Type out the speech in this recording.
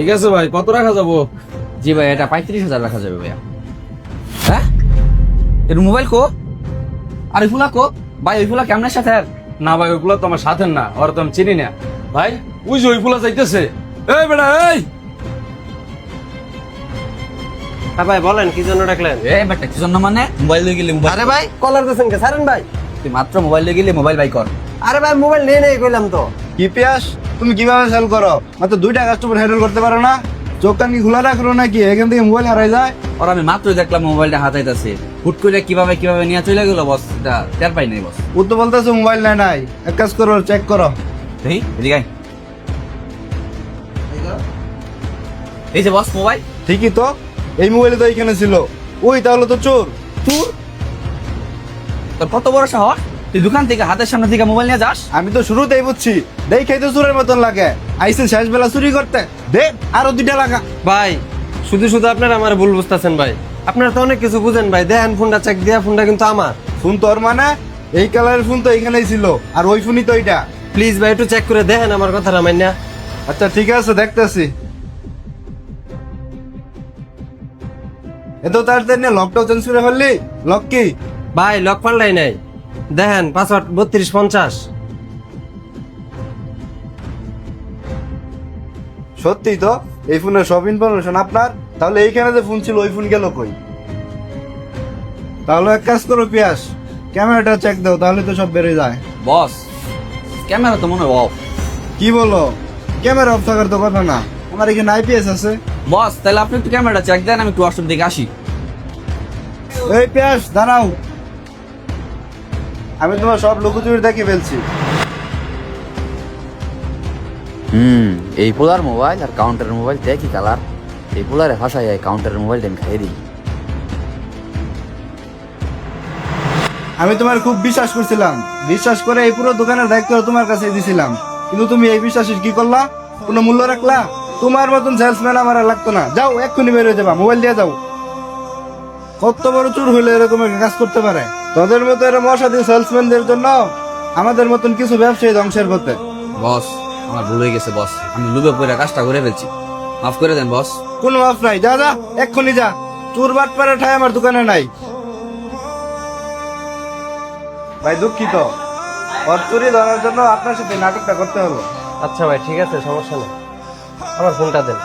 ঠিক আছে ভাই, কত রাখা যাবো? জি ভাই, এটা 35,000 রাখা যাবে ভাইয়া। হ্যাঁ, এর মোবাইল কো? আর ওইগুলা কো? ভাই ওইগুলা কেমনের সাথে? না ভাই, ওইগুলো তো আমার সাথে না, ওরা তো আমি চিনি না ভাই। ওই যে ওইগুলা যাইতেছে। এই বেটা এই, হ্যাঁ ভাই বলেন, কি জন্য ডাকলেন? এ বেটা কি জন্য মানে? মোবাইল লয়ে গেলে মোবাইল। আরে ভাই কলার দিয়েছেন কে? ছাড়েন ভাই। তুই মাত্র মোবাইল লয়ে গেলে মোবাইল বাই কর। আরে ভাই মোবাইল নেই নেই কইলাম তো। কি পিয়াস, তুমি কিভাবে সেল করো? মাত্র 2টা কাস্টমার হ্যান্ডেল করতে পারো না? চোখ কান কি খোলা রাখলো নাকি? এখান থেকে মোবাইল হারাই যায়। আর আমি মাত্রই দেখলাম মোবাইলটা হাতাইতাছে, হুট করে কিভাবে কিভাবে নিয়ে চলে গেল বস, এটা টের পাই নাই বস। ও তো বলতেছো মোবাইল নাই। এক কাজ করো, চেক করো। দেখি এদিকে আয়। এই যে বস মোবাইল। ঠিকই তো, এই মোবাইলে তো এইখানে ছিল। ওই তাহলে তো চোর। তোর তোর কত বড় সাহস, তুই দোকান থেকে হাতের সামনে থেকে মোবাইল নিয়ে যাস? আমি তো শুরুতেই বুঝছি, দেখেই তো চোরের মতন লাগে। আইসে শেষ বেলা চুরি করতে। দে আরো 2টা লাগা। ভাই শুধু শুধু আপনারা আমার ভুল বুঝতেছেন ভাই। আপনারা তো অনেক কিছু বুঝেন ভাই। দেখেন ফোনটা চেক দিয়া, ফোনটা কিন্তু আমার। ফোন তোর মানে? এই কালারের ফোন তো এইখানেই ছিল, আর ওই ফোনই তো এইটা। প্লিজ ভাই একটু চেক করে দেখেন আমার কথাটা মাইনা। আচ্ছা ঠিক আছে, দেখতেছি। এত তাড়াতাড়ি নিয়ে লকটাও চেঞ্জ করে ফেললি? লক কি? ভাই লক পাল্টাই নাই, দেখেন পাসওয়ার্ড 3250। সত্যি তো, এই ফোনের সব ইনফরমেশন আপনার। তাহলে এইখানে যে ফোন ছিল, ওই ফোন গেল কই? তাহলে এক কাজ করো পিয়াস, ক্যামেরাটা চেক দাও, তাহলে তো সব বেড়ে যায়। বস ক্যামেরা তো মনে হয় অফ। কি বলো? ক্যামেরা অফ থাকার তো কথা না, আমার এখানে আইপিএস আছে। বস তাহলে আপনি একটু ক্যামেরাটা চেক দেন, আমি একটু ওয়াশরুম দিকে আসি। এই পিয়াস দাঁড়াও, আমি তোমার সব লুকোচুরি দেখে ফেলছি। এই পোলার মোবাইল আর কাউন্টারের মোবাইল দেখি কালার। এই পোলারে ভাষায় কাউন্টারের মোবাইলটা আমি খাই দিই। আমি তোমার খুব বিশ্বাস করছিলাম, বিশ্বাস করে এই পুরো দোকানের দায়িত্ব তোমার কাছে দিছিলাম, কিন্তু তুমি এই বিশ্বাসের কি করলা? কোনো মূল্য রাখলা? তোমার মতন সেলসম্যান আমার আর লাগতো না। যাও এক্ষুনি বের হয়ে যাবা, মোবাইল দিয়ে যাও। কত বড় চোর হইলে এরকম একটা কাজ করতে পারে? তোদের মতো এরকম অসাধু সেলসম্যানদের জন্য আমাদের মতন কিছু ব্যবসায়ী ধ্বংসের পথে। বস আমার ভুল হয়ে গেছে বস, আমি লুবে পড়ে কাজটা করে ফেলছি, মাফ করে দেন বস। কোনো মাফ নাই, যা যা এক্ষুনি যা। চোর বাটপাড়া ঠাই আমার দোকানে নাই। ভাই দুঃখিত, ওর চুরি ধরার জন্য আপনার সাথে নাটকটা করতে হলো। আচ্ছা ভাই ঠিক আছে, সমস্যা নেই। আমার ফোনটা দেন।